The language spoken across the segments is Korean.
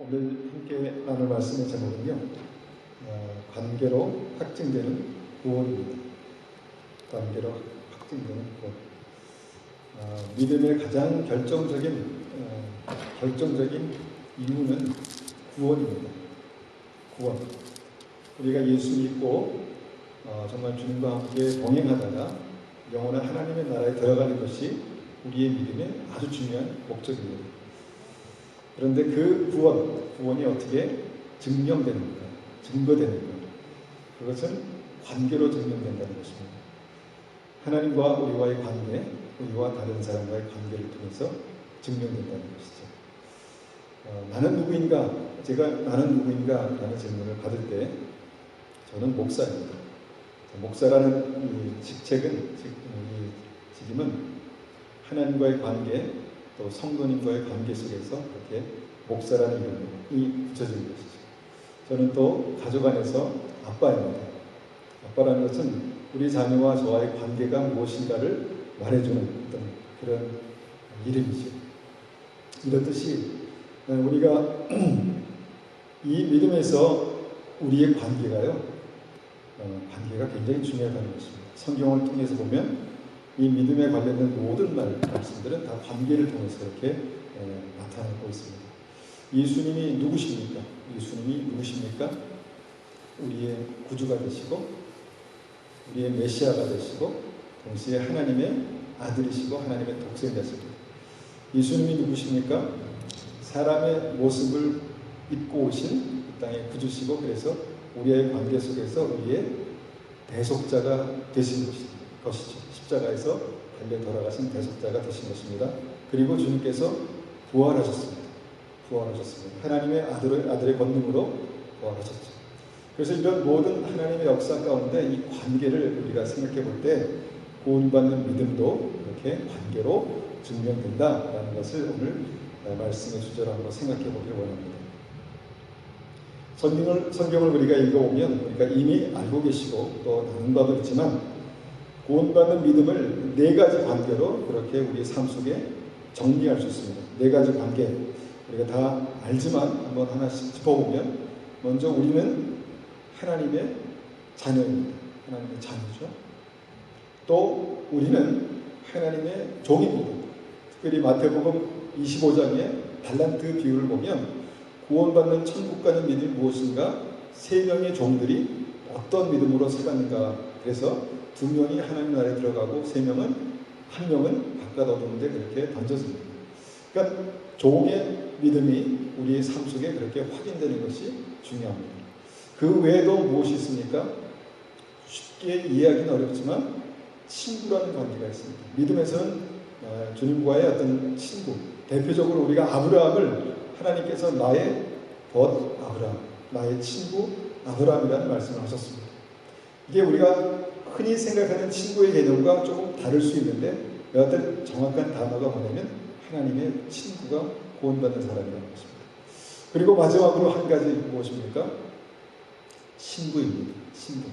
오늘 함께 나눌 말씀의 제목은요, 관계로 확증되는 구원입니다. 관계로 확증되는 구원. 믿음의 가장 결정적인 이유는 구원입니다. 구원. 우리가 예수 믿고 정말 주님과 함께 동행하다가 영원한 하나님의 나라에 들어가는 것이 우리의 믿음의 아주 중요한 목적입니다. 그런데 그 구원이 어떻게 증명되는가, 증거되는가? 그것은 관계로 증명된다는 것입니다. 하나님과 우리와의 관계, 우리와 다른 사람과의 관계를 통해서 증명된다는 것이죠. 나는 누구인가? 제가 나는 누구인가? 라는 질문을 받을 때 저는 목사입니다. 목사라는 이 직책은, 직임은 하나님과의 관계, 또 성도님과의 관계 속에서 그렇게 목사라는 이름이 붙여진 것이죠. 저는 또 가족 안에서 아빠입니다. 아빠라는 것은 우리 자녀와 저와의 관계가 무엇인가를 말해주는 어떤 그런 이름이죠. 이렇듯이 우리가 이 믿음에서 우리의 관계가 굉장히 중요하다는 것입니다. 성경을 통해서 보면 이 믿음에 관련된 모든 말씀들은 다 관계를 통해서 이렇게 나타나고 있습니다. 예수님이 누구십니까? 우리의 구주가 되시고 우리의 메시아가 되시고 동시에 하나님의 아들이시고 하나님의 독생자십니다. 예수님이 누구십니까? 사람의 모습을 입고 오신 이 땅의 구주시고 그래서 우리의 관계 속에서 우리의 대속자가 되신 것이죠. 십자가에서 달려 돌아가신 대속자가 되신 것입니다. 그리고 주님께서 부활하셨습니다. 하나님의 아들의 권능으로 부활하셨죠. 그래서 이런 모든 하나님의 역사 가운데 이 관계를 우리가 생각해 볼 때 구원받는 믿음도 이렇게 관계로 증명된다라는 것을 오늘 말씀의 주제로 한번 생각해 보길 원합니다. 성경을 우리가 읽어보면 우리가 이미 알고 계시고 또 나눈 바도 있지만 구원받는 믿음을 네 가지 관계로 그렇게 우리의 삶 속에 정리할 수 있습니다. 네 가지 관계. 우리가 다 알지만 한번 하나씩 짚어보면 먼저 우리는 하나님의 자녀입니다. 하나님의 자녀죠. 또 우리는 하나님의 종입니다. 특별히 마태복음 25장의 달란트 비유를 보면 구원받는 천국 가는 믿음이 무엇인가? 세 명의 종들이 어떤 믿음으로 살았는가? 그래서 두 명이 하나님 나라에 들어가고 한 명은 바깥 어두운데 그렇게 던져집니다. 그러니까 종의 믿음이 우리의 삶 속에 그렇게 확인되는 것이 중요합니다. 그 외에도 무엇이 있습니까? 쉽게 이해하기는 어렵지만 친구라는 관계가 있습니다. 믿음에서는 주님과의 어떤 친구, 대표적으로 우리가 아브라함을 하나님께서 나의 벗 아브라함, 나의 친구 아브라함이라는 말씀을 하셨습니다. 이게 우리가 흔히 생각하는 친구의 개념과 조금 다를 수 있는데 여하튼 정확한 단어가 뭐냐면 하나님의 친구가 구원받는 사람이라는 것입니다. 그리고 마지막으로 한 가지 무엇입니까? 신부입니다. 신부.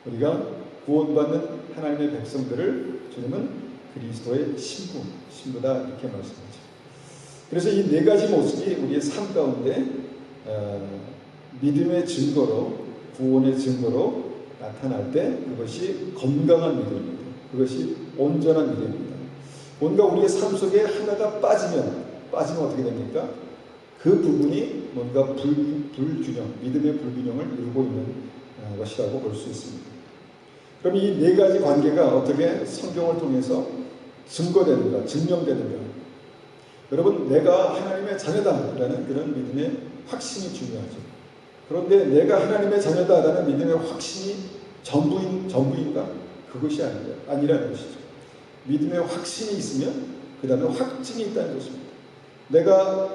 우리가 구원받는 하나님의 백성들을 주님은 그리스도의 신부다 이렇게 말씀하죠. 그래서 이 네 가지 모습이 우리의 삶 가운데 믿음의 증거로, 구원의 증거로 나타날 때 그것이 건강한 믿음입니다. 그것이 온전한 믿음입니다. 뭔가 우리의 삶 속에 하나가 빠지면 어떻게 됩니까? 그 부분이 뭔가 불균형, 믿음의 불균형을 이루고 있는 것이라고 볼 수 있습니다. 그럼 이 네 가지 관계가 어떻게 성경을 통해서 증거되는가, 증명되는가? 여러분, 내가 하나님의 자녀다라는 그런 믿음의 확신이 중요하죠. 그런데 내가 하나님의 자녀다라는 믿음의 확신이 전부인가? 그것이 아니라는 것이죠. 믿음의 확신이 있으면 그 다음에 확증이 있다는 것입니다. 내가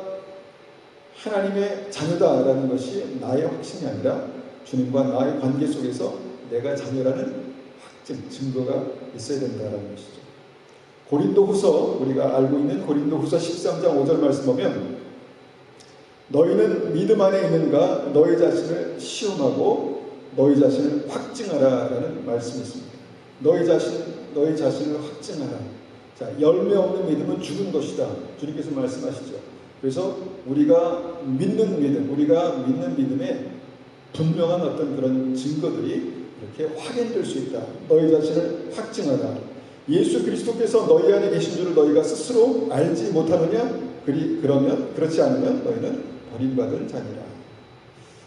하나님의 자녀다라는 것이 나의 확신이 아니라 주님과 나의 관계 속에서 내가 자녀라는 확증, 증거가 있어야 된다는 것이죠. 고린도후서, 우리가 알고 있는 고린도후서 13장 5절 말씀 보면 너희는 믿음 안에 있는가 너희 자신을 시험하고 너희 자신을 확증하라 라는 말씀이 있습니다. 너희 자신을 확증하라. 자, 열매 없는 믿음은 죽은 것이다. 주님께서 말씀하시죠. 그래서 우리가 믿는 믿음에 분명한 어떤 그런 증거들이 이렇게 확인될 수 있다. 너희 자신을 확증하라. 예수 그리스도께서 너희 안에 계신 줄을 너희가 스스로 알지 못하느냐? 그러면 그렇지 않으면 너희는 버림받은 자니라.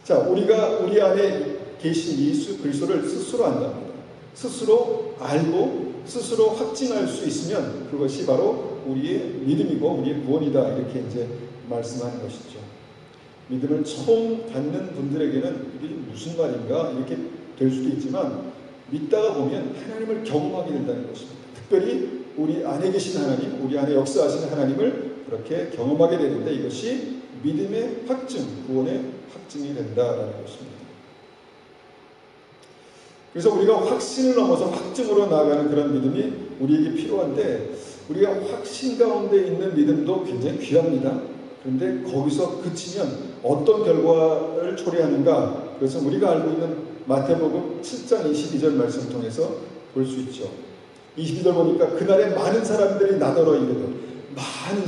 자, 우리가 우리 안에 계신 예수 그리스도를 스스로 안답니다. 스스로 알고 스스로 확증할 수 있으면 그것이 바로 우리의 믿음이고 우리의 구원이다. 이렇게 이제 말씀하는 것이죠. 믿음을 처음 갖는 분들에게는 이게 무슨 말인가 이렇게 될 수도 있지만 믿다가 보면 하나님을 경험하게 된다는 것입니다. 특별히 우리 안에 계신 하나님, 우리 안에 역사하시는 하나님을 그렇게 경험하게 되는데 이것이 믿음의 확증, 구원의 확증이 된다라는 것입니다. 그래서 우리가 확신을 넘어서 확증으로 나아가는 그런 믿음이 우리에게 필요한데 우리가 확신 가운데 있는 믿음도 굉장히 귀합니다. 그런데 거기서 그치면 어떤 결과를 초래하는가? 그것은 우리가 알고 있는 마태복음 7장 22절 말씀을 통해서 볼 수 있죠. 22절 보니까 그날에 많은 사람들이 나더러 이르되 많은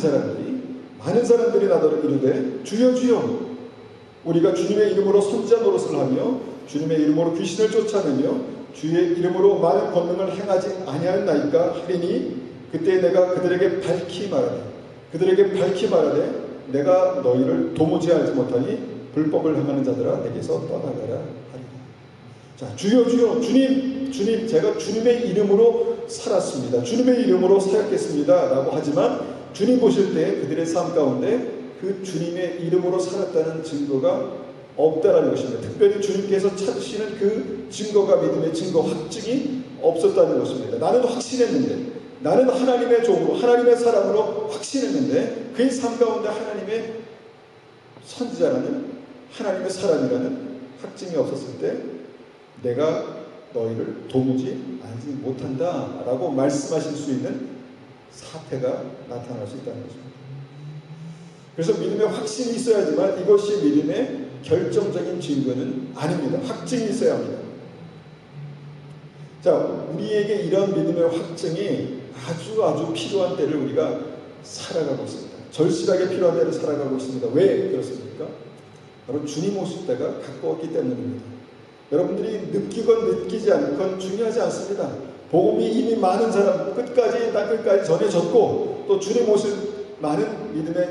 사람들이 나더러 이르되 주여 주여 우리가 주님의 이름으로 선지자 노릇을 하며 주님의 이름으로 귀신을 쫓아내며 주의 이름으로 많은 권능을 행하지 아니하였나이까 하리니 그때 내가 그들에게 밝히 말하되 내가 너희를 도무지 알지 못하니 불법을 행하는 자들아 내게서 떠나가라 하리라. 자, 주여 주여 주님 제가 주님의 이름으로 살았습니다. 주님의 이름으로 사역했습니다 라고 하지만 주님 보실 때 그들의 삶 가운데 그 주님의 이름으로 살았다는 증거가 없다라는 것입니다. 특별히 주님께서 찾으시는 그 증거가 믿음의 증거 확증이 없었다는 것입니다. 나는 확신했는데 나는 하나님의 종으로 하나님의 사람으로 확신했는데 그의 삶 가운데 하나님의 선지자라는 하나님의 사람이라는 확증이 없었을 때 내가 너희를 도무지 알지 못한다 라고 말씀하실 수 있는 사태가 나타날 수 있다는 것입니다. 그래서 믿음의 확신이 있어야지만 이것이 믿음의 결정적인 증거는 아닙니다. 확증이 있어야 합니다. 자, 우리에게 이런 믿음의 확증이 아주 필요한 때를 우리가 살아가고 있습니다. 절실하게 필요한 때를 살아가고 있습니다. 왜 그렇습니까? 바로 주님 오실 때가 가까웠기 때문입니다. 여러분들이 느끼건 느끼지 않건 중요하지 않습니다. 복음이 이미 많은 사람 끝까지 전해졌고 또 주님 오실 많은 믿음의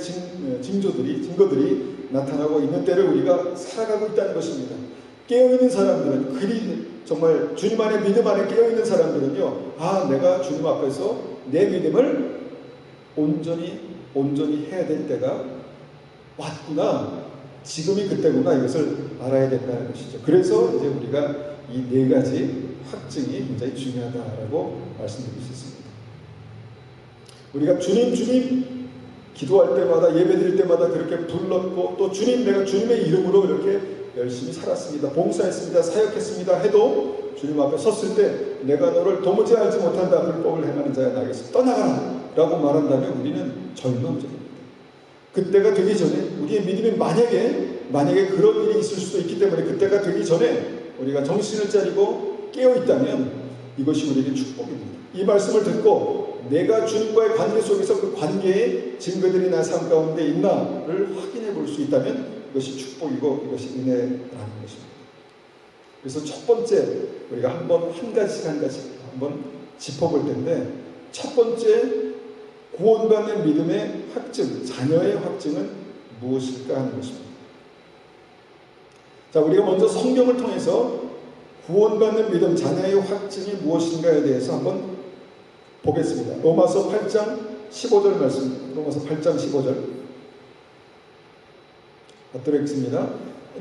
증거들이 나타나고 있는 때를 우리가 살아가고 있다는 것입니다. 깨어있는 사람들은 정말 주님 안에 믿음 안에 깨어있는 사람들은요, 내가 주님 앞에서 내 믿음을 온전히 해야 될 때가 왔구나, 지금이 그때구나, 이것을 알아야 된다는 것이죠. 그래서 이제 우리가 이 네 가지 확증이 굉장히 중요하다라고 말씀드릴 수 있습니다. 우리가 주님 기도할 때마다 예배드릴 때마다 그렇게 불렀고 또 내가 주님의 이름으로 이렇게 열심히 살았습니다, 봉사했습니다, 사역했습니다 해도 주님 앞에 섰을 때 내가 너를 도무지 알지 못한다, 불법을 행하는 자야 나에게서 떠나가라 라고 말한다면 우리는 절망적입니다. 그때가 되기 전에 우리의 믿음이 만약에 그런 일이 있을 수도 있기 때문에 그때가 되기 전에 우리가 정신을 차리고 깨어있다면 이것이 우리에게 축복입니다. 이 말씀을 듣고 내가 주님과의 관계 속에서 그 관계의 증거들이 나 삶 가운데 있나를 확인해 볼 수 있다면 이것이 축복이고 이것이 은혜라는 것입니다. 그래서 첫 번째 우리가 한 가지씩 한번 짚어볼 텐데, 첫 번째 구원받는 믿음의 확증, 자녀의 확증은 무엇일까 하는 것입니다. 자, 우리가 먼저 성경을 통해서 구원받는 믿음, 자녀의 확증이 무엇인가에 대해서 한번 보겠습니다. 로마서 8장 15절 말씀, 로마서 8장 15절 받도록 하겠습니다.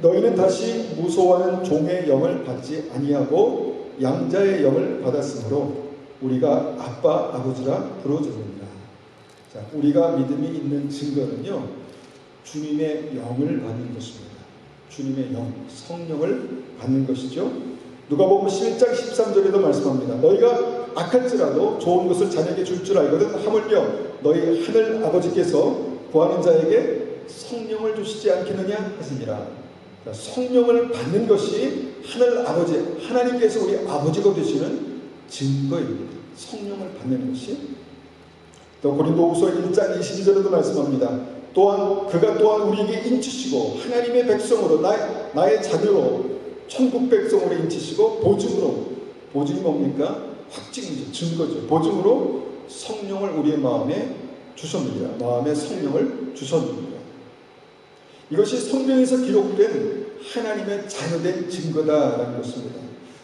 너희는 다시 무소하는 종의 영을 받지 아니하고 양자의 영을 받았으므로 우리가 아빠, 아버지라 부르짖느니라. 자, 우리가 믿음이 있는 증거는요, 주님의 영을 받는 것입니다. 주님의 영, 성령을 받는 것이죠. 누가복음 11장 13절에도 말씀합니다. 너희가 악할지라도 좋은 것을 자녀에게 줄 줄 알거든 하물며 너희 하늘 아버지께서 구하는 자에게 성령을 주시지 않겠느냐 하시니라. 성령을 받는 것이 하늘 아버지, 하나님께서 우리 아버지가 되시는 증거입니다. 성령을 받는 것이. 또 고린도후서 1장 22절에도 말씀합니다. 또한 그가 또한 우리에게 인치시고 하나님의 백성으로 나의 자녀로 천국 백성으로 인치시고 보증이 뭡니까? 확증이죠. 증거죠. 보증으로 성령을 우리의 마음에 주셨느니라. 마음에 성령을 주셨느니라. 이것이 성경에서 기록된 하나님의 자녀된 증거다라는 것입니다.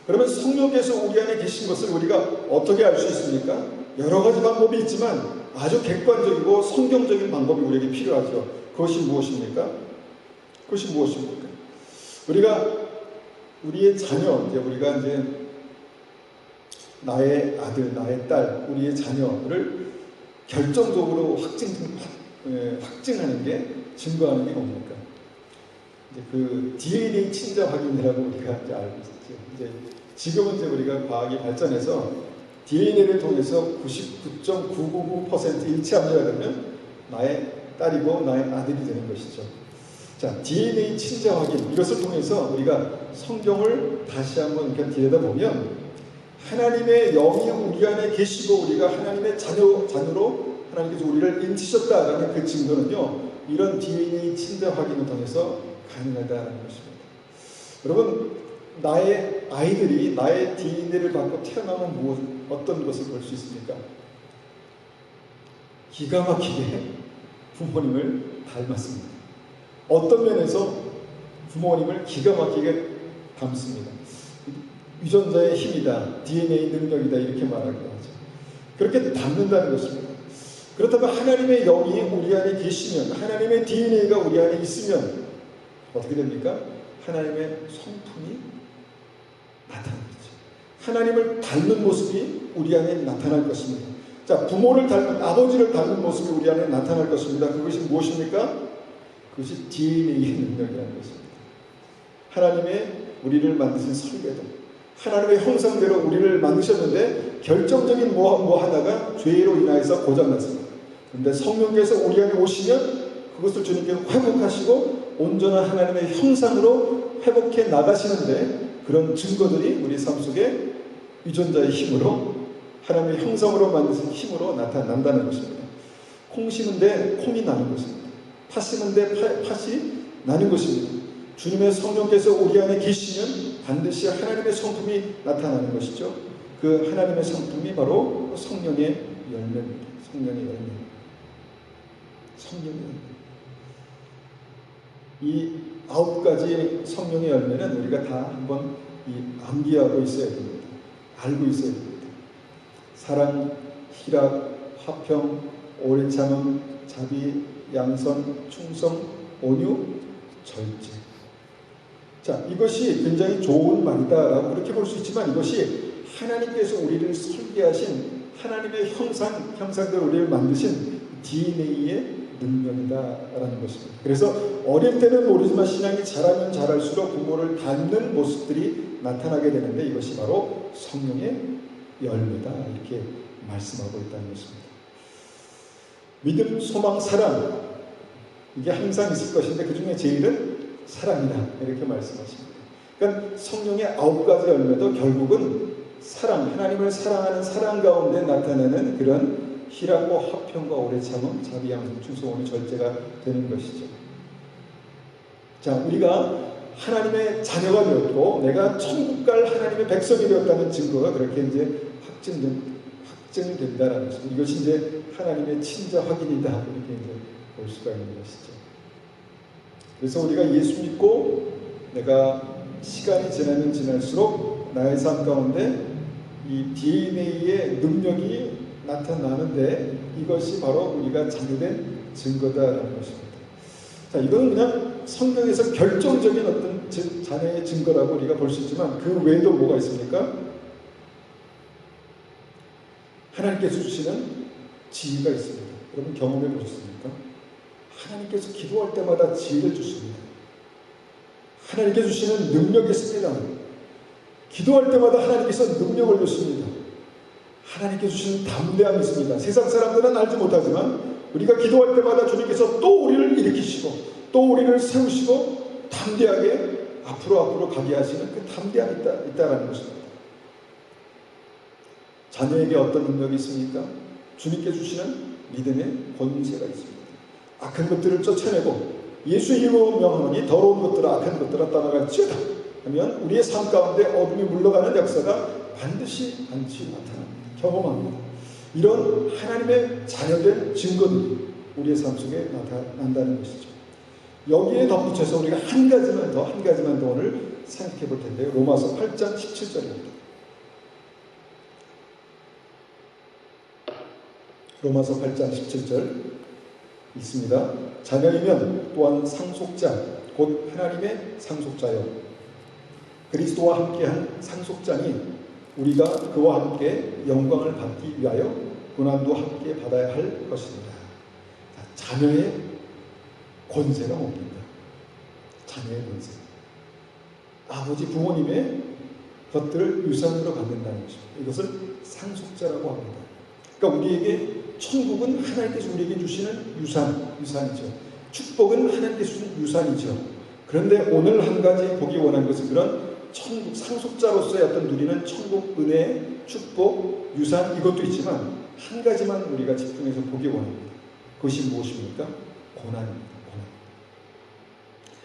그러면 성령께서 우리 안에 계신 것을 우리가 어떻게 알 수 있습니까? 여러 가지 방법이 있지만 아주 객관적이고 성경적인 방법이 우리에게 필요하죠. 그것이 무엇입니까? 우리의 자녀, 우리가 이제 나의 아들, 나의 딸, 우리의 자녀를 결정적으로 확증하는 게, 증거하는 게 뭡니까? 이제 그 DNA 친자 확인이라고 우리가 이제 알고 있었죠. 지금은 우리가 과학이 발전해서 DNA를 통해서 99.999% 일치합니다. 그러면 나의 딸이고 나의 아들이 되는 것이죠. 자, DNA 친자 확인, 이것을 통해서 우리가 성경을 다시 한번 이렇게 들여다보면 하나님의 영이 우리 안에 계시고 우리가 하나님의 자녀로 하나님께서 우리를 인치셨다라는 그 증거는요, 이런 DNA 친자 확인을 통해서 가능하다는 것입니다. 여러분, 나의 아이들이 나의 DNA를 받고 태어나면 어떤 것을 볼 수 있습니까? 기가 막히게 부모님을 닮았습니다. 어떤 면에서 부모님을 기가 막히게 닮습니다. 유전자의 힘이다, DNA 능력이다, 이렇게 말하기도 하죠. 그렇게 닮는다는 것입니다. 그렇다면 하나님의 영이 우리 안에 계시면, 하나님의 DNA가 우리 안에 있으면 어떻게 됩니까? 하나님의 성품이 나타납니다. 하나님을 닮는 모습이 우리 안에 나타날 것입니다. 자, 부모를 닮은, 아버지를 닮은 모습이 우리 안에 나타날 것입니다. 그것이 무엇입니까? 그것이 DNA의 능력이라는 것입니다. 하나님의 우리를 만드신 설계도, 하나님의 형상대로 우리를 만드셨는데 결정적인 뭐 하나가 죄로 인하여서 고장났습니다. 그런데 성령께서 우리 안에 오시면 그것을 주님께서 회복하시고 온전한 하나님의 형상으로 회복해 나가시는데, 그런 증거들이 우리 삶 속에 유전자의 힘으로, 하나님의 형상으로 만드신 힘으로 나타난다는 것입니다. 콩 심은데 콩이 나는 것입니다. 팥 심은데 팥이 나는 것입니다. 주님의 성령께서 우리 안에 계시면 반드시 하나님의 성품이 나타나는 것이죠. 그 하나님의 성품이 바로 성령의 열매입니다. 성령의 열매. 이 9가지 성령의 열매는 우리가 다 한번 암기하고 있어야 됩니다. 알고 있어야 됩니다. 사랑, 희락, 화평, 오래 참음, 자비, 양선, 충성, 온유, 절제. 자, 이것이 굉장히 좋은 말이다라고 그렇게 볼 수 있지만, 이것이 하나님께서 우리를 설계하신 하나님의 형상대로 우리를 만드신 DNA의 능력이다라는 것입니다. 그래서 어릴 때는 모르지만 신앙이 자라면 자랄수록 부모를 닮는 모습들이 나타나게 되는데, 이것이 바로 성령의 열매다, 이렇게 말씀하고 있다는 것입니다. 믿음, 소망, 사랑, 이게 항상 있을 것인데 그 중에 제일은 사랑이다, 이렇게 말씀하십니다. 그러니까 성령의 9가지 열매도 결국은 사랑, 하나님을 사랑하는 사랑 가운데 나타나는 그런 희락과 화평과 오래 참음, 자비, 양선, 충성, 온유, 절제가 되는 것이죠. 자, 우리가 하나님의 자녀가 되었고 내가 천국 갈 하나님의 백성이 되었다는 증거가 그렇게 이제 확증된다라는 것입니다. 이것이 이제 하나님의 친자 확인이다, 이렇게 이제 볼 수가 있는 것이죠. 그래서 우리가 예수 믿고 내가 시간이 지나면 지날수록 나의 삶 가운데 이 DNA의 능력이 나타나는데, 이것이 바로 우리가 자녀된 증거다라는 것입니다. 자, 이거는 그냥 성경에서 결정적인 어떤 자녀의 증거라고 우리가 볼 수 있지만, 그 외에도 뭐가 있습니까? 하나님께서 주시는 지혜가 있습니다. 여러분 경험해 보셨습니까? 하나님께서 기도할 때마다 지혜를 주십니다. 하나님께서 주시는 능력이 있습니다. 기도할 때마다 하나님께서 능력을 주십니다. 하나님께서 주시는 담대함이 있습니다. 세상 사람들은 알지 못하지만 우리가 기도할 때마다 주님께서 또 우리를 일으키시고 또 우리를 세우시고 담대하게 앞으로 가게 하시는 그 담대함이 있다라는 것입니다. 자녀에게 어떤 능력이 있습니까? 주님께 주시는 믿음의 권세가 있습니다. 악한 것들을 쫓아내고 예수 이름으로 명하노니 더러운 것들아 악한 것들아 떠나갈지어다 하면 우리의 삶 가운데 어둠이 물러가는 역사가 반드시 나타납니다. 경험합니다. 이런 하나님의 자녀된 증거들이 우리의 삶 속에 나타난다는 것이죠. 여기에 덧붙여서 우리가 한 가지만 더 오늘 생각해 볼 텐데요. 로마서 8장 17절입니다. 로마서 8장 17절 있습니다. 자녀이면 또한 상속자 곧 하나님의 상속자요 그리스도와 함께한 상속자니 우리가 그와 함께 영광을 받기 위하여 고난도 함께 받아야 할 것입니다. 자녀의 권세가 뭡니까? 자녀의 권세. 아버지 부모님의 것들을 유산으로 받는다는 것입니다. 이것을 상속자라고 합니다. 그러니까 우리에게 천국은 하나님께서 우리에게 주시는 유산이죠. 축복은 하나님께서 주시는 유산이죠. 그런데 오늘 한 가지 보기 원하는 것은 그런 천국 상속자로서의 어떤 누리는 천국 은혜, 축복, 유산 이것도 있지만 한 가지만 우리가 집중해서 보기 원합니다. 그것이 무엇입니까? 고난입니다.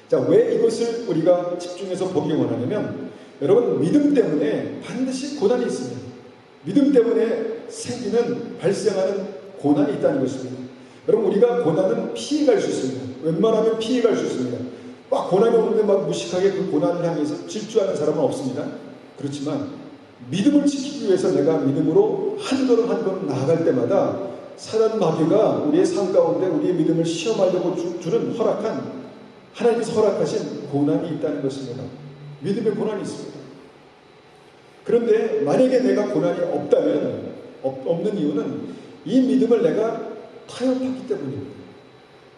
자, 왜 이것을 우리가 집중해서 보기 원하냐면 여러분 믿음 때문에 반드시 고난이 있습니다. 믿음 때문에 발생하는 고난이 있다는 것입니다. 여러분 우리가 고난은 피해갈 수 있습니다. 웬만하면 피해갈 수 있습니다. 막 고난이 오는데 막 무식하게 그 고난을 향해서 질주하는 사람은 없습니다. 그렇지만 믿음을 지키기 위해서 내가 믿음으로 한 걸음 나아갈 때마다 사단 마귀가 우리의 삶 가운데 우리의 믿음을 시험하려고 주는 하나님께서 허락하신 고난이 있다는 것입니다. 믿음의 고난이 있습니다. 그런데 만약에 내가 고난이 없는 이유는 이 믿음을 내가 타협했기 때문입니다.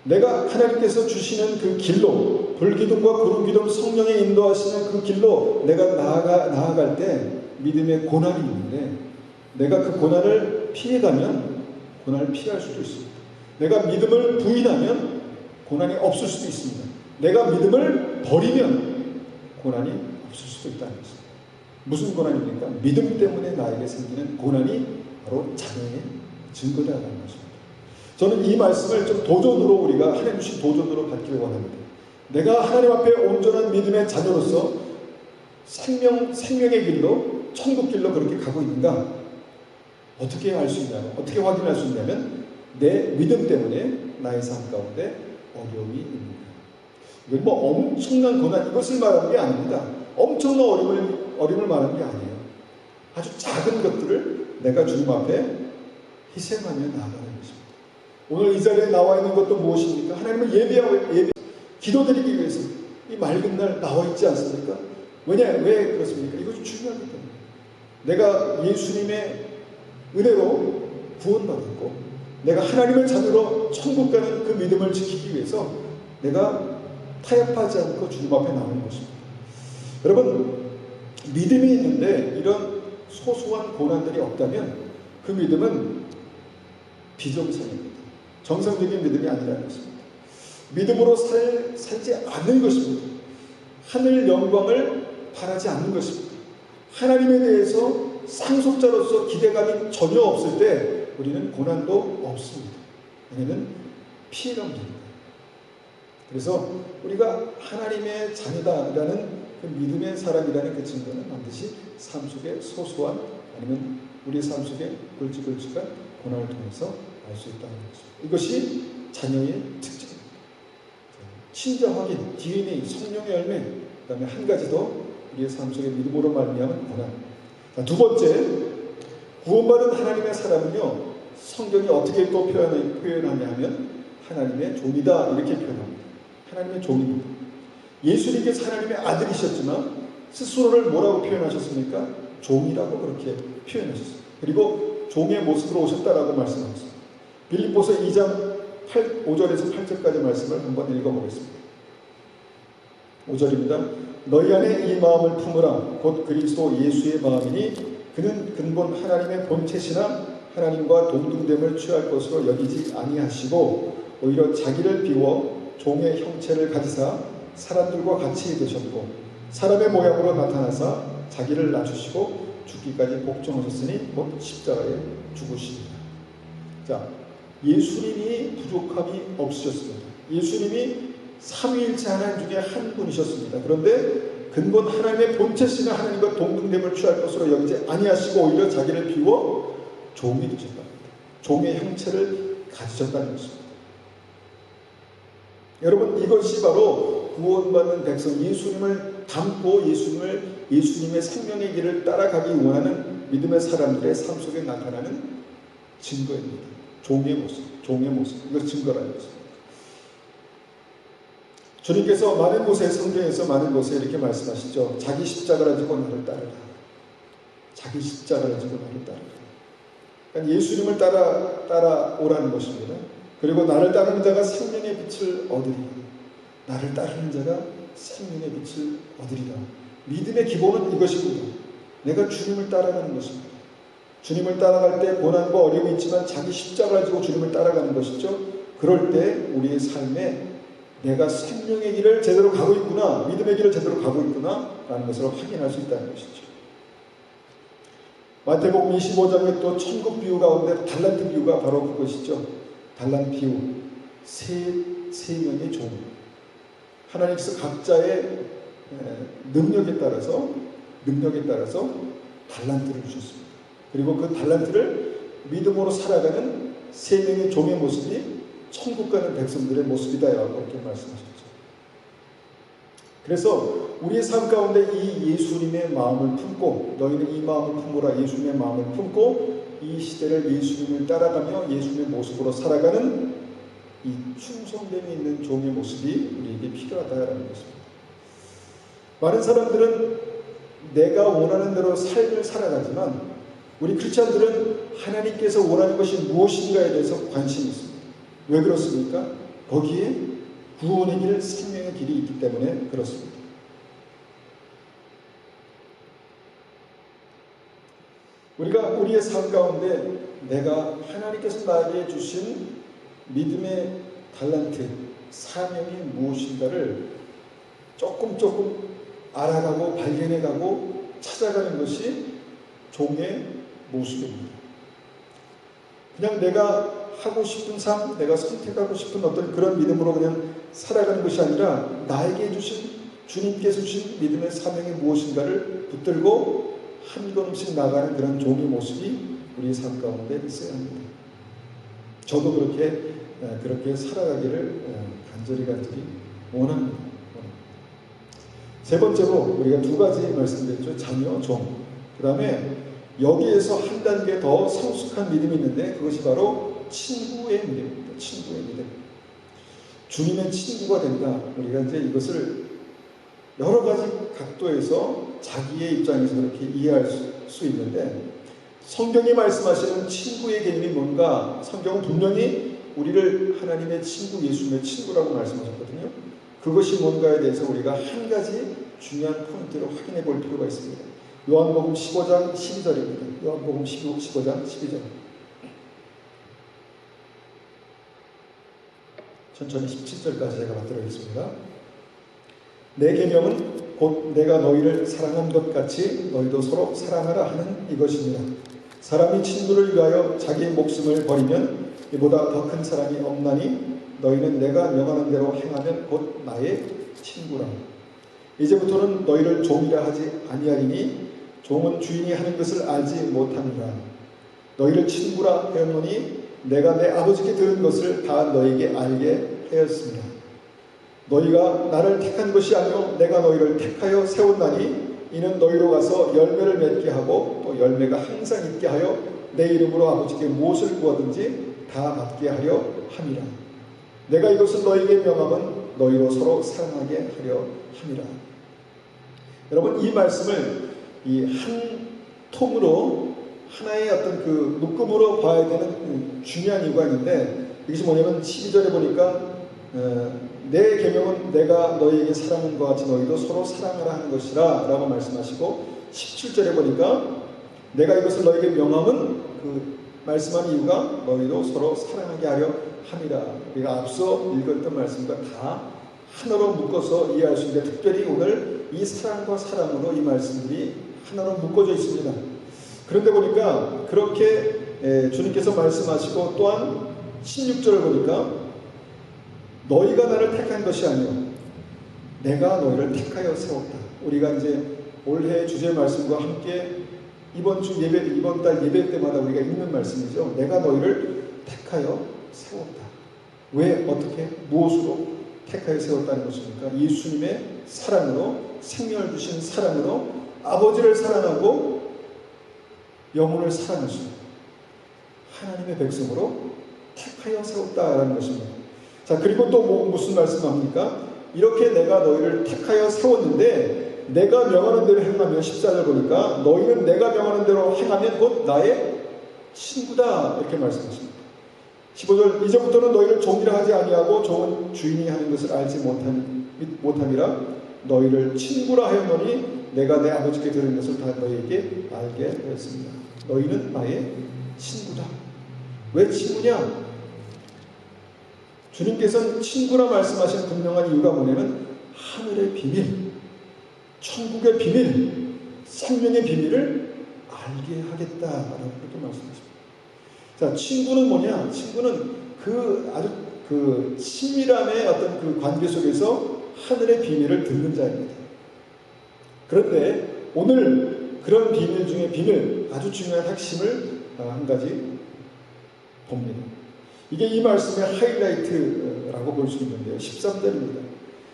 내가 하나님께서 주시는 그 길로 불기둥과 구름기둥 성령의 인도하시는 그 길로 내가 나아갈 때 믿음의 고난이 있는데 내가 그 고난을 피해가면 고난을 피할 수도 있습니다. 내가 믿음을 부인하면 고난이 없을 수도 있습니다. 내가 믿음을 버리면 고난이 없을 수도 있다는 것입니다. 무슨 고난입니까? 믿음 때문에 나에게 생기는 고난이 바로 자녀의 증거라는 것입니다. 저는 이 말씀을 좀 도전으로 우리가 하나님 주신 도전으로 받기를 원합니다. 내가 하나님 앞에 온전한 믿음의 자녀로서 생명의 길로 천국 길로 그렇게 가고 있는가? 어떻게 알 수 있냐면 어떻게 확인할 수 있냐면 내 믿음 때문에 나의 삶 가운데 어려움이 있는가? 이건 뭐 엄청난 고난 이것을 말하는 게 아닙니다. 엄청난 어려움을 말하는 게 아니에요. 아주 작은 것들을 내가 주님 앞에 희생하며 나아가는 것입니다. 오늘 이 자리에 나와 있는 것도 무엇입니까? 하나님을 기도드리기 위해서 이 맑은 날 나와 있지 않습니까? 왜 그렇습니까? 이것이 중요하기 때문에 내가 예수님의 은혜로 구원받았고 내가 하나님을 자녀로 천국 가는 그 믿음을 지키기 위해서 내가 타협하지 않고 주님 앞에 나오는 것입니다. 여러분 믿음이 있는데 이런 소소한 고난들이 없다면 그 믿음은 비정상입니다. 정상적인 믿음이 아니라는 것입니다. 믿음으로 살지 않는 것입니다. 하늘 영광을 바라지 않는 것입니다. 하나님에 대해서 상속자로서 기대감이 전혀 없을 때 우리는 고난도 없습니다. 왜냐하면 피해가 문제입니다. 그래서 우리가 하나님의 자녀다라는 그 믿음의 사람이라는 그 증거는 반드시 삶 속에 소소한 아니면 우리의 삶 속에 굵직굵직한 고난을 통해서 알 수 있다는 것입니다. 이것이 자녀의 특징입니다. 친자 확인, DNA, 성령의 열매, 그 다음에 한 가지 더 우리의 삶 속에 믿음으로 말미암은 고난. 자, 두 번째, 구원받은 하나님의 사람은요, 성경이 어떻게 또 표현하냐 하면 하나님의 종이다 이렇게 표현합니다. 하나님의 종입니다. 예수님께서 하나님의 아들이셨지만 스스로를 뭐라고 표현하셨습니까? 종이라고 그렇게 표현하셨습니다. 그리고 종의 모습으로 오셨다라고 말씀하셨습니다. 빌립보서 2장 5절에서 8절까지 말씀을 한번 읽어보겠습니다. 5절입니다. 너희 안에 이 마음을 품으라. 곧 그리스도 예수의 마음이니 그는 근본 하나님의 본체시나 하나님과 동등됨을 취할 것으로 여기지 아니하시고 오히려 자기를 비워 종의 형체를 가지사 사람들과 같이 되셨고 사람의 모양으로 나타나사 자기를 낮추시고 죽기까지 복종하셨으니 곧 십자가에 죽으시니라. 자, 예수님이 부족함이 없으셨습니다. 예수님이 삼위일체 하나님 중에 한 분이셨습니다. 그런데 근본 하나님의 본체시는 하나님과 동등됨을 취할 것으로 여기지 아니하시고 오히려 자기를 비워 종이 되셨답니다. 종의 형체를 가지셨다는 것입니다. 여러분, 이것이 바로 구원받는 백성, 예수님을 닮고 예수님의 생명의 길을 따라가기 원하는 믿음의 사람들의 삶 속에 나타나는 증거입니다. 종의 모습. 이것이 증거라는 것입니다. 주님께서 많은 곳에, 성경에서 많은 곳에 이렇게 말씀하시죠. 자기 십자가를 지고 나를 따르라. 자기 십자가를 지고 나를 따르라. 그러니까 예수님을 따라오라는 것입니다. 그리고 나를 따르는 자가 생명의 빛을 얻으리라. 나를 따르는 자가 생명의 빛을 얻으리라. 믿음의 기본은 이것입니다. 내가 주님을 따라가는 것입니다. 주님을 따라갈 때 고난과 어려움이 있지만 자기 십자가를 지고 주님을 따라가는 것이죠. 그럴 때 우리의 삶에 내가 생명의 길을 제대로 가고 있구나, 믿음의 길을 제대로 가고 있구나 라는 것을 확인할 수 있다는 것이죠. 마태복음 25장에 또 천국 비유 가운데 달란트 비유가 바로 그것이죠. 달란트 비유, 세 명의 종. 하나님께서 각자의 능력에 따라서 달란트를 주셨습니다. 그리고 그 달란트를 믿음으로 살아가는 세 명의 종의 모습이 천국 가는 백성들의 모습이다 이렇게 말씀하셨죠. 그래서 우리의 삶 가운데 이 예수님의 마음을 품고, 너희는 이 마음을 품으라, 예수님의 마음을 품고 이 시대를 예수님을 따라가며 예수님의 모습으로 살아가는 이 충성됨이 있는 종의 모습이 우리에게 필요하다라는 것입니다. 많은 사람들은 내가 원하는 대로 삶을 살아가지만 우리 크리스찬들은 하나님께서 원하는 것이 무엇인가에 대해서 관심이 있습니다. 왜 그렇습니까? 거기에 구원의 길, 생명의 길이 있기 때문에 그렇습니다. 우리가 우리의 삶 가운데 내가 하나님께서 나에게 주신 믿음의 달란트, 사명이 무엇인가를 조금 알아가고 발견해가고 찾아가는 것이 종의 모습입니다. 그냥 내가 하고 싶은 삶, 내가 선택하고 싶은 어떤 그런 믿음으로 그냥 살아가는 것이 아니라 나에게 주신, 주님께서 주신 믿음의 사명이 무엇인가를 붙들고 한 걸음씩 나가는 그런 종의 모습이 우리의 삶 가운데 있어야 합니다. 저도 그렇게 살아가기를 간절히 원합니다. 세 번째로 우리가 두 가지 말씀드렸죠. 자녀, 종. 그 다음에 여기에서 한 단계 더 성숙한 믿음이 있는데 그것이 바로 친구의 믿음입니다. 친구의 믿음. 주님의 친구가 된다. 우리가 이제 이것을 여러 가지 각도에서 자기의 입장에서 그렇게 이해할 수 있는데, 성경이 말씀하시는 친구의 개념이 뭔가, 성경은 분명히 우리를 하나님의 친구, 예수님의 친구라고 말씀하셨거든요. 그것이 뭔가에 대해서 우리가 한 가지 중요한 포인트를 확인해 볼 필요가 있습니다. 요한복음 15장 12절입니다. 요한복음 15장 12절. 천천히 17절까지 제가 받들어있습니다. 내 계명은 곧 내가 너희를 사랑한 것 같이 너희도 서로 사랑하라 하는 이것입니다. 사람이 친구를 위하여 자기의 목숨을 버리면 이보다 더 큰 사랑이 없나니 너희는 내가 명하는 대로 행하면 곧 나의 친구라. 이제부터는 너희를 종이라 하지 아니하리니 종은 주인이 하는 것을 알지 못하느니라. 너희를 친구라 하였노니 내가 내 아버지께 들은 것을 다 너희에게 알게 하였습니다. 너희가 나를 택한 것이 아니요 내가 너희를 택하여 세웠나니 이는 너희로 가서 열매를 맺게 하고 또 열매가 항상 있게 하여 내 이름으로 아버지께 무엇을 구하든지 다 받게 하려 함이라. 내가 이것을 너희에게 명함은 너희로 서로 사랑하게 하려 함이라. 여러분, 이 말씀을 이 한 통으로 하나의 어떤 그 묶음으로 봐야 되는 중요한 이유가 있는데, 이것이 뭐냐면 12절에 보니까 내 계명은 내가 너희에게 사랑한 것 같이 너희도 서로 사랑하라 하는 것이라 라고 말씀하시고, 17절에 보니까 내가 이것을 너희에게 명함은 그 말씀한 이유가 너희도 서로 사랑하게 하려 함이라. 우리가 앞서 읽었던 말씀과 다 하나로 묶어서 이해할 수 있는데, 특별히 오늘 이 사랑과 사랑으로 이 말씀들이 하나로 묶어져 있습니다. 그런데 보니까 그렇게 주님께서 말씀하시고 또한 16절을 보니까 너희가 나를 택한 것이 아니요 내가 너희를 택하여 세웠다. 우리가 이제 올해 주제 말씀과 함께 이번 달 예배 때마다 우리가 읽는 말씀이죠. 내가 너희를 택하여 세웠다. 왜, 어떻게, 무엇으로 택하여 세웠다는 것입니까? 예수님의 사랑으로, 생명을 주신 사랑으로 아버지를 사랑하고 영혼을 사랑하시고 하나님의 백성으로 택하여 세웠다라는 것입니다. 자, 그리고 또 무슨 말씀합니까? 이렇게 내가 너희를 택하여 세웠는데 내가 명하는 대로 행하면 14절 보니까 너희는 내가 명하는 대로 행하면 곧 나의 친구다 이렇게 말씀하십니다. 15절 이제부터는 너희를 종이라 하지 아니하고 종은 주인이 하는 것을 알지 못함이라 너희를 친구라 하였노니 내가 내 아버지께 들은 것을 다 너희에게 알게 되었습니다. 너희는 나의 친구다. 왜 친구냐? 주님께서는 친구라 말씀하신 분명한 이유가 뭐냐면 하늘의 비밀, 천국의 비밀, 생명의 비밀을 알게 하겠다라고 그렇게 말씀하십니다. 자, 친구는 뭐냐? 친구는 아주 친밀함의 어떤 그 관계 속에서 하늘의 비밀을 듣는 자입니다. 그런데 오늘 그런 비밀 중에 아주 중요한 핵심을 한 가지 봅니다. 이게 이 말씀의 하이라이트라고 볼 수 있는데요. 13절입니다.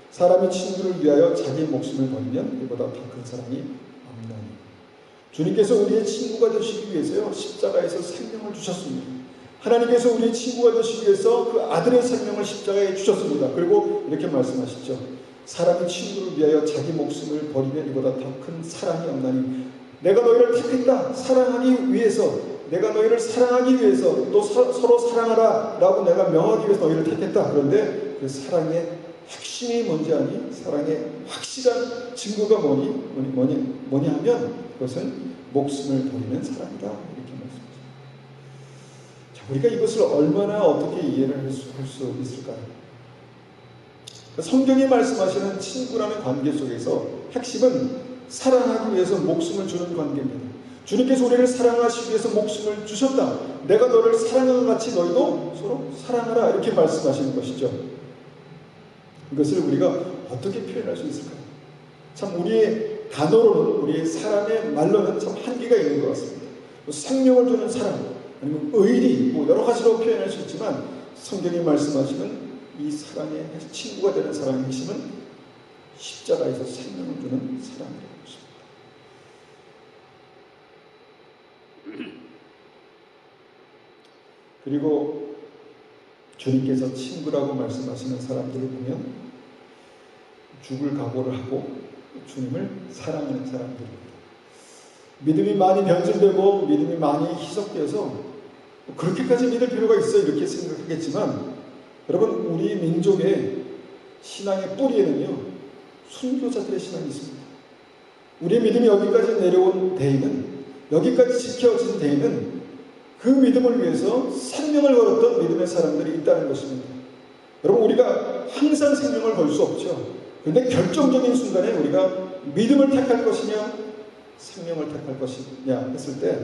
사람이 친구를 위하여 자기 목숨을 버리면 이보다 더 큰 사랑이 없나니. 주님께서 우리의 친구가 되시기 위해서요, 십자가에서 생명을 주셨습니다. 하나님께서 우리의 친구가 되시기 위해서 그 아들의 생명을 십자가에 주셨습니다. 그리고 이렇게 말씀하시죠. 사람이 친구를 위하여 자기 목숨을 버리면 이보다 더 큰 사랑이 없나니. 내가 너희를 택했다. 사랑하기 위해서, 내가 너희를 사랑하기 위해서, 또 서로 사랑하라 라고 내가 명하기 위해서 너희를 택했다. 그런데 그 사랑의 핵심이 뭔지 아니? 사랑의 확실한 증거가 뭐냐 하면 그것은 목숨을 버리는 사랑이다. 이렇게 말씀하십니다. 자, 우리가 이것을 얼마나 어떻게 이해를 할 수 있을까요? 성경이 말씀하시는 친구라는 관계 속에서 핵심은 사랑하기 위해서 목숨을 주는 관계입니다. 주님께서 우리를 사랑하시기 위해서 목숨을 주셨다. 내가 너를 사랑하는 같이 너희도 서로 사랑하라. 이렇게 말씀하시는 것이죠. 이것을 우리가 어떻게 표현할 수 있을까요? 참 우리의 단어로는, 우리의 사람의 말로는 참 한계가 있는 것 같습니다. 생명을 주는 사랑, 아니면 의리, 여러 가지로 표현할 수 있지만 성경이 말씀하시는 이 사랑의 친구가 되는 사랑의 핵심은 십자가에서 생명을 주는 사랑이라는 것입니다. 그리고 주님께서 친구라고 말씀하시는 사람들을 보면 죽을 각오를 하고 주님을 사랑하는 사람들입니다. 믿음이 많이 변질되고 믿음이 많이 희석되어서 그렇게까지 믿을 필요가 있어 이렇게 생각하겠지만, 여러분, 우리 민족의 신앙의 뿌리에는요 순교자들의 신앙이 있습니다. 우리의 믿음이 여기까지 내려온 데에는, 여기까지 지켜진 데에는 그 믿음을 위해서 생명을 걸었던 믿음의 사람들이 있다는 것입니다. 여러분, 우리가 항상 생명을 걸 수 없죠. 그런데 결정적인 순간에 우리가 믿음을 택할 것이냐 생명을 택할 것이냐 했을 때,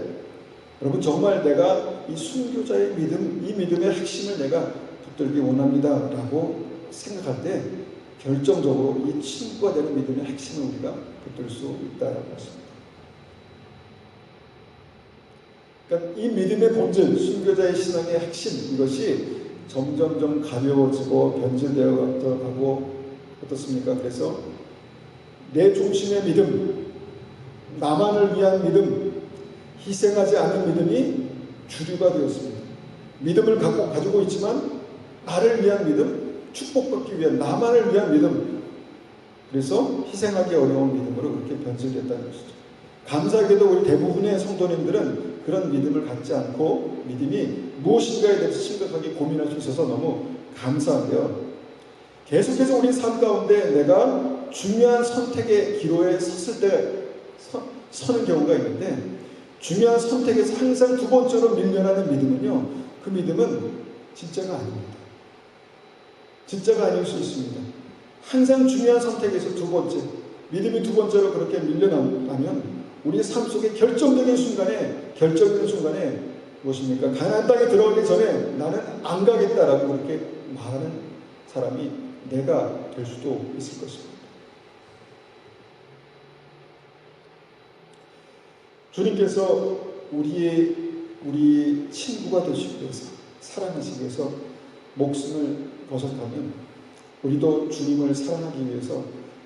여러분, 정말 내가 이 순교자의 믿음, 이 믿음의 핵심을 내가 붙들기 원합니다 라고 생각할 때 결정적으로 이 친구가 되는 믿음의 핵심을 우리가 붙들 수 있다는 것입니다. 그러니까 이 믿음의 본질, 순교자의 신앙의 핵심, 이것이 점점점 가벼워지고 변질되어 가고 어떻습니까? 그래서 내 중심의 믿음, 나만을 위한 믿음, 희생하지 않은 믿음이 주류가 되었습니다. 믿음을 가지고 있지만 나를 위한 믿음, 축복받기 위한, 나만을 위한 믿음, 그래서 희생하기 어려운 믿음으로 그렇게 변질됐다는 것이죠. 감사하게도 우리 대부분의 성도님들은 그런 믿음을 갖지 않고 믿음이 무엇인가에 대해서 심각하게 고민할 수 있어서 너무 감사한데요. 계속해서 우리 삶 가운데 내가 중요한 선택의 기로에 섰을 때 서는 경우가 있는데, 중요한 선택에서 항상 두 번째로 밀려나는 믿음은요, 그 믿음은 진짜가 아닙니다. 진짜가 아닐 수 있습니다. 항상 중요한 선택에서 두 번째, 믿음이 두 번째로 그렇게 밀려나면 우리의 삶 속의 결정적인 순간에 무엇입니까? 가나안 땅에 들어가기 전에 나는 안 가겠다라고 그렇게 말하는 사람이 내가 될 수도 있을 것입니다. 주님께서 우리 친구가 되시기 위해서, 사랑하시기 위해서 목숨을 버석하면 우리도 주님을 사랑하기 위해서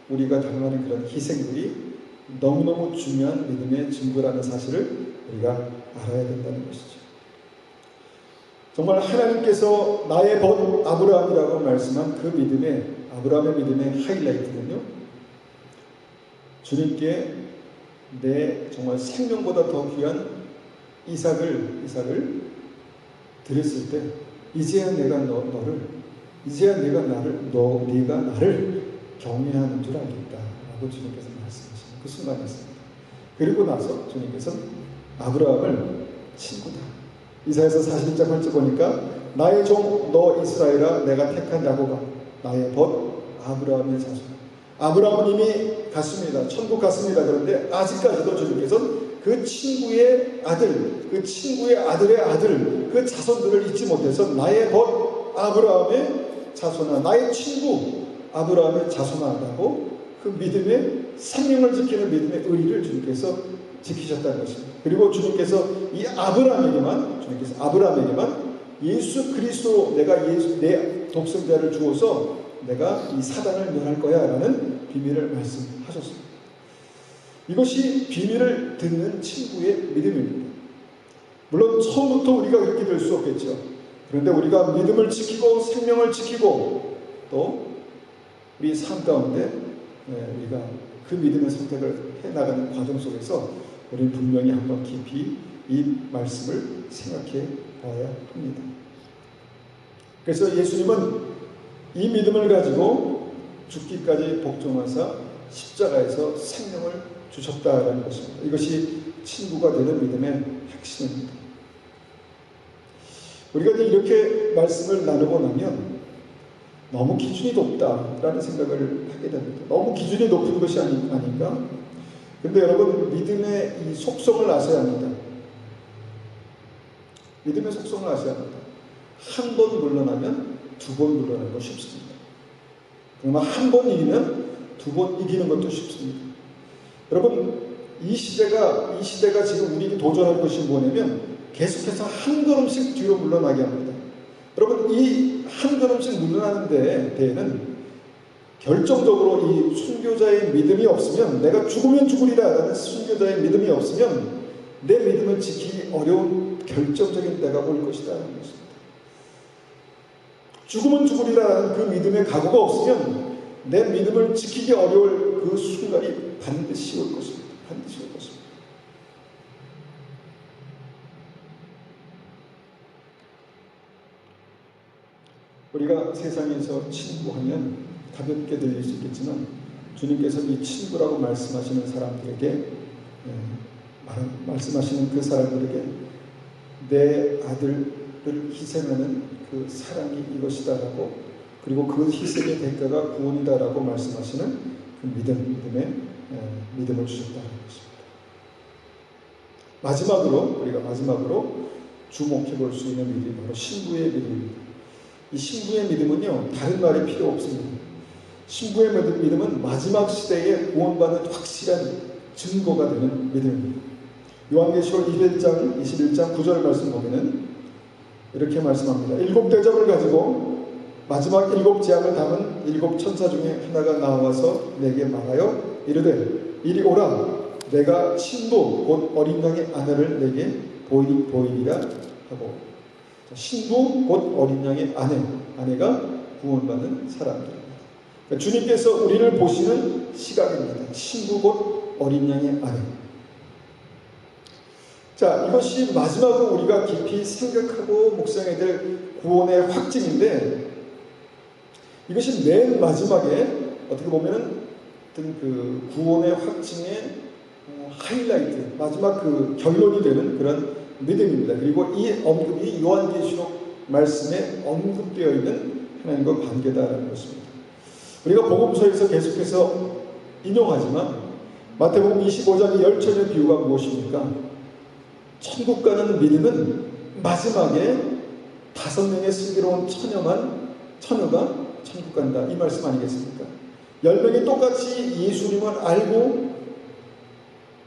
우리가 당하는 그런 희생들이 너무너무 중요한 믿음의 증거라는 사실을 우리가 알아야 된다는 것이죠. 정말 하나님께서 나의 벗 아브라함이라고 말씀한 그 믿음의, 아브라함의 믿음의 하이라이트는요, 주님께 내 정말 생명보다 더 귀한 이삭을 드렸을 때 이제야 내가 네가 나를 경외하는 줄 알겠다라고 주님께서 말씀하시는 그 순간이었습니다. 그리고 나서 주님께서 아브라함을 친구다. 이사야서 41장 8절 보니까 나의 종 너 이스라엘아 내가 택한 야곱아 나의 벗 아브라함의 자손. 아브라함은 이미 갔습니다. 천국 갔습니다. 그런데 아직까지도 주님께서는 그 친구의 아들, 그 친구의 아들의 아들, 그 자손들을 잊지 못해서 나의 벗 아브라함의 자손아, 나의 친구 아브라함의 자손아라고 그 믿음의 생명을 지키는 믿음의 의리를 주님께서 지키셨다는 것입니다. 그리고 주님께서 이 아브라함에게만 예수 그리스도 내 독생자를 주어서 내가 이 사단을 멸할 거야 라는 비밀을 말씀하셨습니다. 이것이 비밀을 듣는 친구의 믿음입니다. 물론 처음부터 우리가 그렇게 될 수 없겠죠. 그런데 우리가 믿음을 지키고 생명을 지키고 또 우리 삶 가운데 우리가 그 믿음의 선택을 해나가는 과정 속에서 우리는 분명히 한번 깊이 이 말씀을 생각해 봐야 합니다. 그래서 예수님은 이 믿음을 가지고 죽기까지 복종하사 십자가에서 생명을 주셨다라는 것입니다. 이것이 친구가 되는 믿음의 핵심입니다. 우리가 이제 이렇게 말씀을 나누고 나면 너무 기준이 높다라는 생각을 하게 됩니다. 너무 기준이 높은 것이 아닌가? 근데 여러분 믿음의 이 속성을 아셔야 합니다. 믿음의 속성을 아셔야 합니다. 한 번 물러나면 두 번 물러나는 거 쉽습니다. 그러나 한 번 이기면 두 번 이기는 것도 쉽습니다. 여러분 이 시대가 지금 우리에게 도전할 것이 뭐냐면 계속해서 한 걸음씩 뒤로 물러나게 합니다. 여러분 이 한 걸음씩 물러나는 데에는 결정적으로 이 순교자의 믿음이 없으면, 내가 죽으면 죽으리라는 순교자의 믿음이 없으면 내 믿음을 지키기 어려운 결정적인 때가 올 것이다 라는 것입니다. 죽으면 죽으리라는 그 믿음의 각오가 없으면 내 믿음을 지키기 어려울 그 순간이 반드시 올 것입니다. 반드시 올 것입니다. 우리가 세상에서 친구하면 가볍게 들릴 수 있겠지만 주님께서 이 친구라고 말씀하시는 사람들에게 말씀하시는 그 사람들에게 내 아들을 희생하는 그 사랑이 이것이다라고, 그리고 그 희생의 대가가 구원이다라고 말씀하시는 그 믿음을 주셨다는 것입니다. 우리가 마지막으로 주목해 볼 수 있는 믿음이 바로 신부의 믿음입니다. 이 신부의 믿음은요, 다른 말이 필요 없습니다. 신부의 믿음은 마지막 시대에 구원받는 확실한 증거가 되는 믿음입니다. 요한계시록 21장 9절 말씀 보면은 이렇게 말씀합니다. 7 대접을 가지고 마지막 7 재앙을 담은 7 천사 중에 하나가 나와서 내게 말하여 이르되 이리 오라, 내가 신부 곧 어린 양의 아내를 내게 보이리라 하고, 신부 곧 어린 양의 아내가 구원받는 사람들입니다. 그러니까 주님께서 우리를 보시는 시각입니다. 신부 곧 어린 양의 아내. 자, 이것이 마지막으로 우리가 깊이 생각하고 묵상해야 될 구원의 확증인데, 이것이 맨 마지막에 어떻게 보면은 그 구원의 확증의 하이라이트, 마지막 그 결론이 되는 그런 믿음입니다. 그리고 이 언급이 요한계시록 말씀에 언급되어 있는 하나님과 관계다라는 것입니다. 우리가 복음서에서 계속해서 인용하지만 마태복음 25장의 열처녀 비유가 무엇입니까? 천국 가는 믿음은 마지막에 5명의 슬기로운 처녀가 천국 간다, 이 말씀 아니겠습니까? 10명이 똑같이 예수님을 알고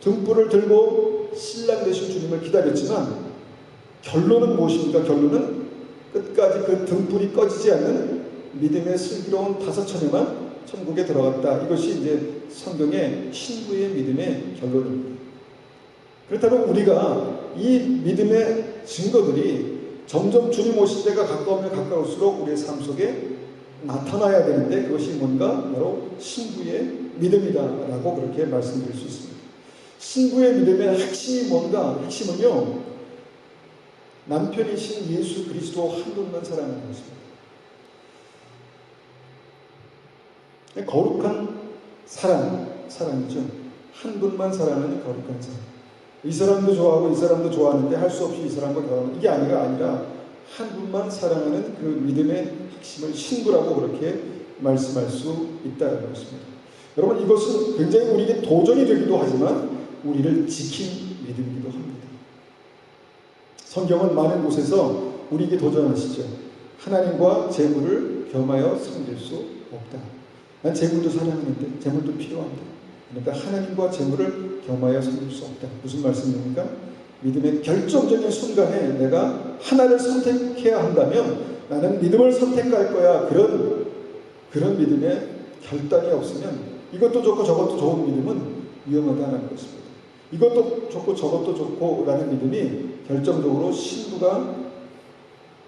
등불을 들고 신랑 되신 주님을 기다렸지만 결론은 무엇입니까? 결론은 끝까지 그 등불이 꺼지지 않는 믿음의 슬기로운 5처녀만 천국에 들어갔다. 이것이 이제 성경의 신부의 믿음의 결론입니다. 그렇다면 우리가 이 믿음의 증거들이 점점 주님 오실 때가 가까우면 가까울수록 우리의 삶 속에 나타나야 되는데, 그것이 뭔가? 바로 신부의 믿음이다라고 그렇게 말씀드릴 수 있습니다. 신부의 믿음의 핵심이 뭔가? 핵심은요, 남편이신 예수 그리스도 한 분만 사랑하는 것입니다. 거룩한 사랑이죠. 한 분만 사랑하는 거룩한 사랑. 이 사람도 좋아하고 이 사람도 좋아하는데 할 수 없이 이 사람과 결혼하는, 이게 아니라 한 분만 사랑하는 그 믿음의 핵심을 신부라고 그렇게 말씀할 수 있다는 것입니다. 여러분, 이것은 굉장히 우리에게 도전이 되기도 하지만 우리를 지킨 믿음이기도 합니다. 성경은 많은 곳에서 우리에게 도전하시죠. 하나님과 재물을 겸하여 섬길 수 없다. 난 재물도 사랑하는데, 재물도 필요한데, 그러니까 하나님과 재물을 겸하여 섬길 수 없다. 무슨 말씀입니까? 믿음의 결정적인 순간에 내가 하나를 선택해야 한다면 나는 믿음을 선택할 거야. 그런 믿음의 결단이 없으면 이것도 좋고 저것도 좋은 믿음은 위험하다는 것입니다. 이것도 좋고 저것도 좋고 라는 믿음이 결정적으로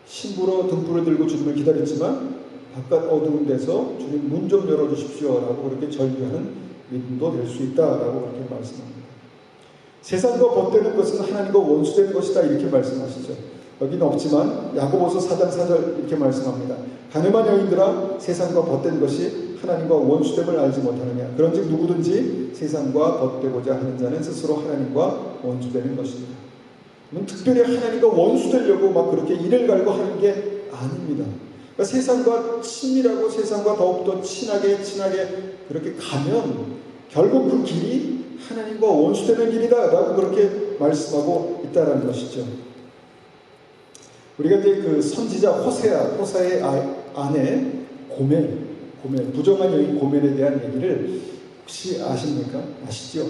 신부로 등불을 들고 주님을 기다렸지만 바깥 어두운 데서 주님 문 좀 열어주십시오 라고 그렇게 절규하는 믿음도 될 수 있다라고 그렇게 말씀합니다. 세상과 벗되는 것은 하나님과 원수되는 것이다, 이렇게 말씀하시죠. 여기는 없지만 야고보서 4장 4절 이렇게 말씀합니다. 가늠한 여인들아, 세상과 벗된 것이 하나님과 원수됨을 알지 못하느냐. 그런즉 누구든지 세상과 벗되고자 하는 자는 스스로 하나님과 원수되는 것입니다. 특별히 하나님과 원수되려고 막 그렇게 이를 갈고 하는 게 아닙니다. 그러니까 세상과 친밀하고 세상과 더욱더 친하게 그렇게 가면 결국 그 길이 하나님과 원수되는 길이다 라고 그렇게 말씀하고 있다는 것이죠. 우리가 이제 그 선지자 호세아의 아내 고멜, 부정한 여인 고멜에 대한 얘기를 혹시 아십니까? 아시죠?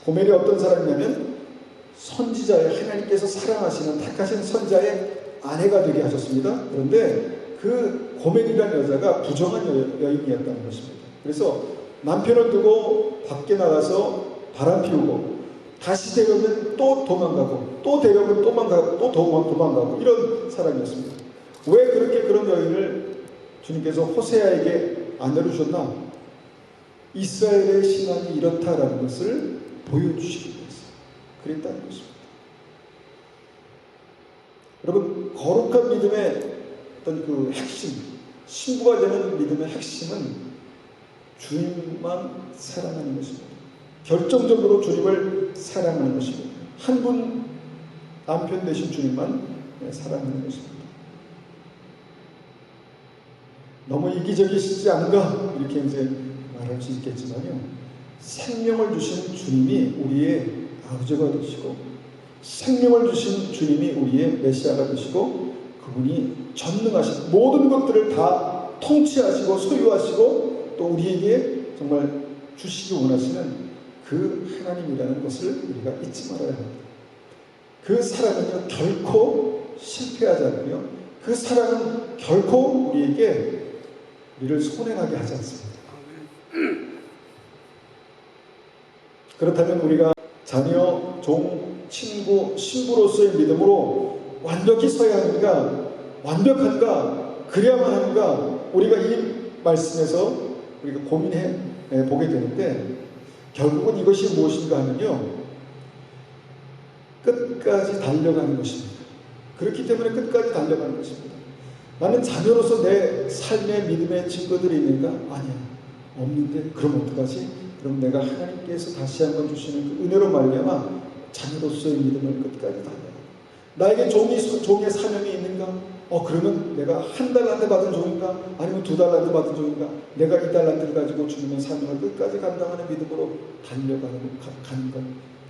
고멜이 어떤 사람이냐면 선지자의, 하나님께서 사랑하시는 택하신 선지자의 아내가 되게 하셨습니다. 그런데 그 고멜이라는 여자가 부정한 여인이었다는 것입니다. 그래서 남편을 두고 밖에 나가서 바람 피우고 다시 데려오면 또 도망가고 또 데려오면 또 도망가고 이런 사람이었습니다. 왜 그렇게 그런 여인을 주님께서 호세아에게 아내로 주셨나? 이스라엘의 신앙이 이렇다라는 것을 보여주시기 위해서 그랬다는 것입니다. 여러분, 거룩한 믿음의 어떤 그 핵심, 신부가 되는 믿음의 핵심은 주님만 사랑하는 것입니다. 결정적으로 주님을 사랑하는 것입니다. 한 분 남편 되신 주님만 사랑하는 것입니다. 너무 이기적이시지 않은가? 이렇게 이제 말할 수 있겠지만요. 생명을 주신 주님이 우리의 아버지가 되시고, 생명을 주신 주님이 우리의 메시아가 되시고, 그분이 전능하신 모든 것들을 다 통치하시고 소유하시고 또 우리에게 정말 주시기 원하시는 그 하나님이라는 것을 우리가 잊지 말아야 합니다. 그 사랑은요, 결코 실패하지 않고요, 그 사랑은 결코 우리를 손해나게 하지 않습니다. 그렇다면 우리가 자녀, 종, 친구, 신부로서의 믿음으로 완벽히 서야 하는가, 완벽한가, 그래야만 하는가, 우리가 이 말씀에서 우리가 고민해 보게 되는데, 결국은 이것이 무엇인가 하면요, 끝까지 달려가는 것입니다. 그렇기 때문에 끝까지 달려가는 것입니다. 나는 자녀로서 내 삶의 믿음의 증거들이 있는가? 아니야, 없는데 그럼 어떡하지? 그럼 내가 하나님께서 다시 한번 주시는 그 은혜로 말미암아 자녀로서의 믿음을 끝까지 달려가. 나에게 종의 사명이 있는가? 그러면 내가 한 달란트 받은 종인가? 아니면 2달란트 받은 종인가? 내가 2달란트를 가지고 주님의 사명을 끝까지 감당하는 믿음으로 가는 것.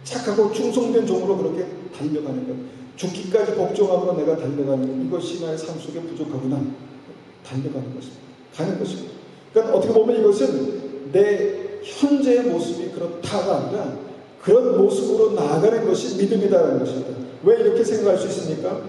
착하고 충성된 종으로 그렇게 달려가는 것. 죽기까지 복종함으로 내가 달려가는 이것이 나의 삶 속에 부족하구나. 달려가는 것입니다. 가는 것입니다. 그러니까 어떻게 보면 이것은 내 현재의 모습이 그렇다가 아니라 그런 모습으로 나아가는 것이 믿음이다라는 것입니다. 왜 이렇게 생각할 수 있습니까?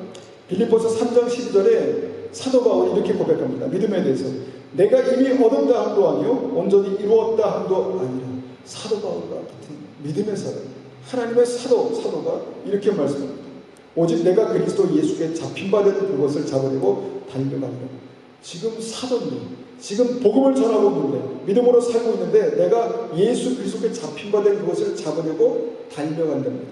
빌립보서 3장 12절에 사도 바울이 이렇게 고백합니다. 믿음에 대해서 내가 이미 얻었다 함도 아니요 온전히 이루었다 함도 아니라 사도 바울과 같은 믿음의 사람, 하나님의 사도가 이렇게 말씀합니다. 오직 내가 그리스도 예수께 잡힌 바 된 그것을 잡으려고 달려가노라. 지금 사도님, 지금 복음을 전하고 있는데 믿음으로 살고 있는데 내가 예수 그리스도께 잡힌 바 된 그것을 잡으려고 달려간답니다.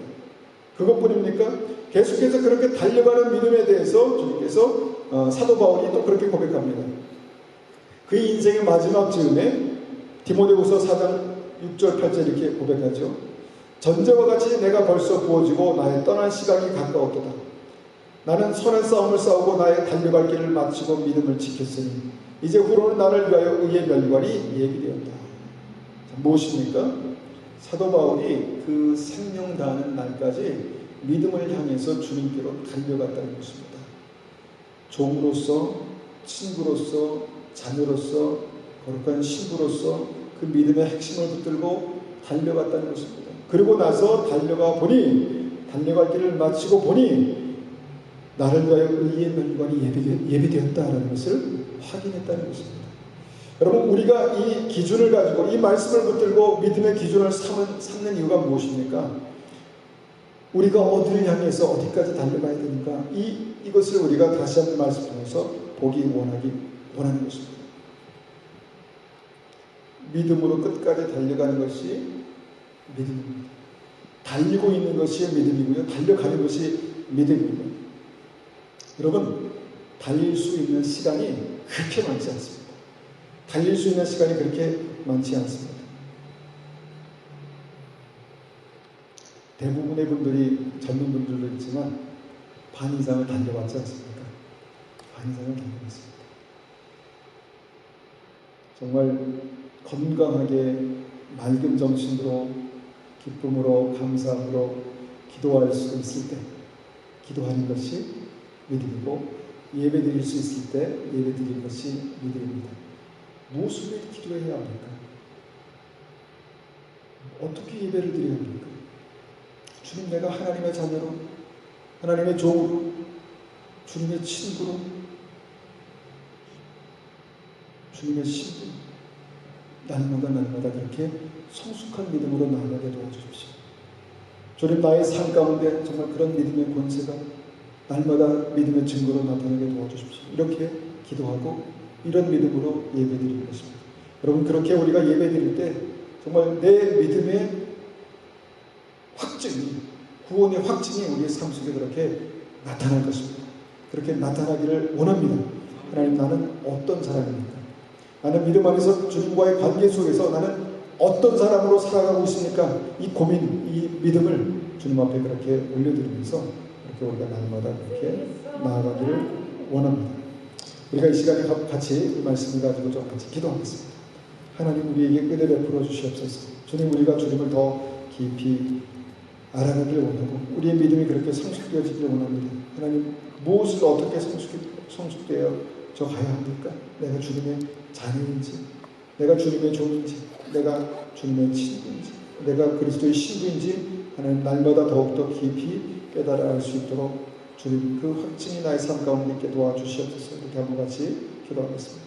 그것뿐입니까? 계속해서 그렇게 달려가는 믿음에 대해서 주님께서 사도 바울이 또 그렇게 고백합니다. 그의 인생의 마지막 즈음에 디모데후서 4장 6절 8절 이렇게 고백하죠. 전제와 같이 내가 벌써 부어지고 나의 떠날 시간이 가까웠도다. 나는 선한 싸움을 싸우고 나의 달려갈 길을 마치고 믿음을 지켰으니 이제 후로는 나를 위하여 의의 멸관이 예비되었다. 무엇입니까? 사도 바울이 그 생명 다하는 날까지 믿음을 향해서 주님께로 달려갔다는 것입니다. 종으로서, 친구로서, 자녀로서, 거룩한 신부로서 그 믿음의 핵심을 붙들고 달려갔다는 것입니다. 그리고 나서 달려가 보니, 달려갈 길을 마치고 보니 나를 위하여 의의 멸관이 예비되었다는 것을 확인했다는 것입니다. 여러분, 우리가 이 기준을 가지고 이 말씀을 붙들고 믿음의 기준을 삼는 이유가 무엇입니까? 우리가 어디를 향해서 어디까지 달려가야 되는가? 이것을 우리가 다시 한번 말씀 통해서 보기 원하는 것입니다. 믿음으로 끝까지 달려가는 것이 믿음입니다. 달리고 있는 것이 믿음이고요. 달려가는 것이 믿음입니다. 여러분, 달릴 수 있는 시간이 그렇게 많지 않습니다. 달릴 수 있는 시간이 그렇게 많지 않습니다. 대부분의 분들이, 젊은 분들도 있지만 반 이상을 달려왔지 않습니까? 반 이상을 달려왔습니다. 정말 건강하게 맑은 정신으로 기쁨으로 감사함으로 기도할 수 있을 때 기도하는 것이 믿음이고, 예배 드릴 수 있을 때 예배 드리는 것이 믿음입니다. 무엇을 위해 기도해야 합니까? 어떻게 예배를 드려야 합니까? 주님, 내가 하나님의 자녀로, 하나님의 종으로, 주님의 친구로, 주님의 신분, 날마다 그렇게 성숙한 믿음으로 나아가게 도와주십시오. 주님, 나의 삶 가운데 정말 그런 믿음의 권세가 날마다 믿음의 증거로 나타나게 도와주십시오. 이렇게 기도하고 이런 믿음으로 예배드리는 것입니다. 여러분, 그렇게 우리가 예배드릴 때 정말 내 믿음의 확증이, 구원의 확증이 우리의 삶 속에 그렇게 나타날 것입니다. 그렇게 나타나기를 원합니다. 하나님, 나는 어떤 사람입니까? 나는 믿음 안에서 주님과의 관계 속에서 나는 어떤 사람으로 살아가고 있습니까? 이 고민, 이 믿음을 주님 앞에 그렇게 올려드리면서 그렇게 우리가 날마다 그렇게 나아가기를 원합니다. 우리가 이 시간에 같이 이 말씀을 가지고 좀 같이 기도하겠습니다. 하나님, 우리에게 은혜 베풀어 주시옵소서. 주님, 우리가 주님을 더 깊이 알아가길 원하고 우리의 믿음이 그렇게 성숙되어지길 원합니다. 하나님, 무엇을 어떻게 성숙되어져 가야 합니까? 내가 주님의 자녀인지, 내가 주님의 종인지, 내가 주님의 친구인지, 내가 그리스도의 신부인지 하나님, 날마다 더욱더 깊이 깨달아 알 수 있도록 주님 그 확증이 나의 삶 가운데 있게 도와주시옵소서. 이렇게 한번 같이 기도하겠습니다.